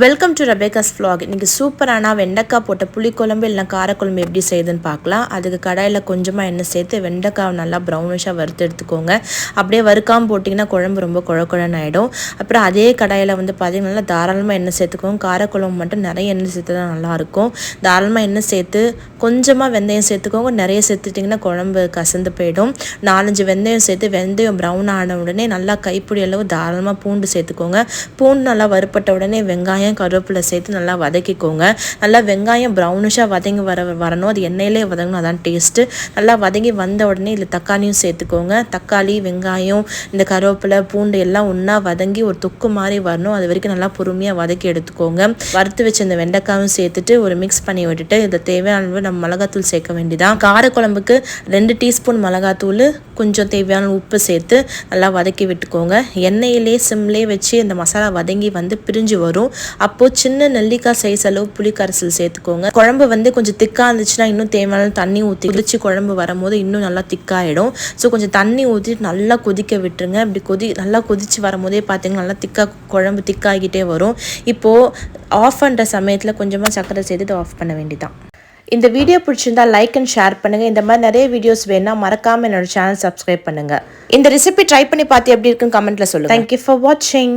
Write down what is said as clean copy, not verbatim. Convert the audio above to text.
Welcome to ரெபேக்காஸ் vlog. இன்றைக்கி சூப்பரான வெண்டைக்காய் போட்ட புளிக்குழம்பு இல்லை காரக்குழம்பு எப்படி செய்யுதுன்னு பார்க்கலாம். அதுக்கு கடாயில் கொஞ்சமாக எண்ணெய் சேர்த்து வெண்டைக்காய் நல்லா ப்ரௌனிஷாக வறுத்து எடுத்துக்கோங்க. அப்படியே வறுக்காமல் போட்டிங்கன்னா குழம்பு ரொம்ப குழக்குழன்னு ஆகிடும். அப்புறம் அதே கடாயில் பார்த்திங்கன்னா நல்லா தாராளமாக எண்ணெய் சேர்த்துக்கோங்க. காரக்குழம்பு மட்டும் நிறைய எண்ணெய் சேர்த்து தான் நல்லாயிருக்கும். தாராளமாக எண்ணெய் சேர்த்து கொஞ்சமாக வெந்தயம் சேர்த்துக்கோங்க. நிறைய சேர்த்துட்டிங்கன்னா குழம்பு கசந்து போயிடும். 4-5 வெந்தயம் சேர்த்து வெந்தயம் ப்ரௌன் ஆன உடனே நல்லா கைப்பிடி அளவு தாராளமாக பூண்டு சேர்த்துக்கோங்க. பூண்டு நல்லா வறுப்பட்ட உடனே வெங்காயம் கருவேப்பிலை சேர்த்து நல்லா வதக்கிக்கோங்க. நல்லா வெங்காயம் ப்ரௌனிஷாக வதங்கி வரணும். அது எண்ணெயிலே வதங்கணும், அதான் டேஸ்ட்டு. நல்லா வதங்கி வந்த உடனே இதில் தக்காளியும் சேர்த்துக்கோங்க. தக்காளி வெங்காயம் இந்த கருவேப்பிலை பூண்டு எல்லாம் ஒன்றா வதங்கி ஒரு தொக்கு மாதிரி வரணும். அது வரைக்கும் நல்லா பொறுமையாக வதக்கி எடுத்துக்கோங்க. வறுத்து வச்சு இந்த வெண்டைக்காயும் சேர்த்துட்டு ஒரு மிக்ஸ் பண்ணி விட்டுட்டு இதில் தேவையான அளவு நம்ம மிளகாத்தூள் சேர்க்க வேண்டியதான். காரக்குழம்புக்கு 2 டீஸ்பூன் மிளகாத்தூள், கொஞ்சம் தேவையான உப்பு சேர்த்து நல்லா வதக்கி விட்டுக்கோங்க. எண்ணெயிலே சிம்லே வச்சு இந்த மசாலா வதங்கி பிரிஞ்சு வரும். அப்போது சின்ன நெல்லிக்காய் சைஸ் அளவு புளி கரைசல் சேர்த்துக்கோங்க. குழம்பு கொஞ்சம் திக்காக இருந்துச்சுன்னா இன்னும் தேவையான தண்ணி ஊற்றி கொதிச்சு குழம்பு வரும்போது இன்னும் நல்லா திக்காகிடும். ஸோ கொஞ்சம் தண்ணி ஊற்றிட்டு நல்லா கொதிக்க விட்டுருங்க. அப்படி நல்லா கொதிச்சு வரும்போதே பார்த்தீங்கன்னா நல்லா குழம்பு திக்காகிட்டே வரும். இப்போது ஆஃப் பண்ணுற சமயத்தில் கொஞ்சமாக சர்க்கரை சேர்த்துட்டு ஆஃப் பண்ண வேண்டியதான். இந்த வீடியோ பிடிச்சிருந்தா லைக் அண்ட் ஷேர் பண்ணுங்கள். இந்த மாதிரி நிறைய வீடியோஸ் வேணா மறக்காமல் என்னோட சேனல் சப்ஸ்கிரைப் பண்ணுங்கள். இந்த ரெசிபி ட்ரை பண்ணி பார்த்து எப்படி இருக்குன்னு கமெண்ட்டில் சொல்லுங்கள். தேங்க்யூ ஃபார் வாட்சிங்.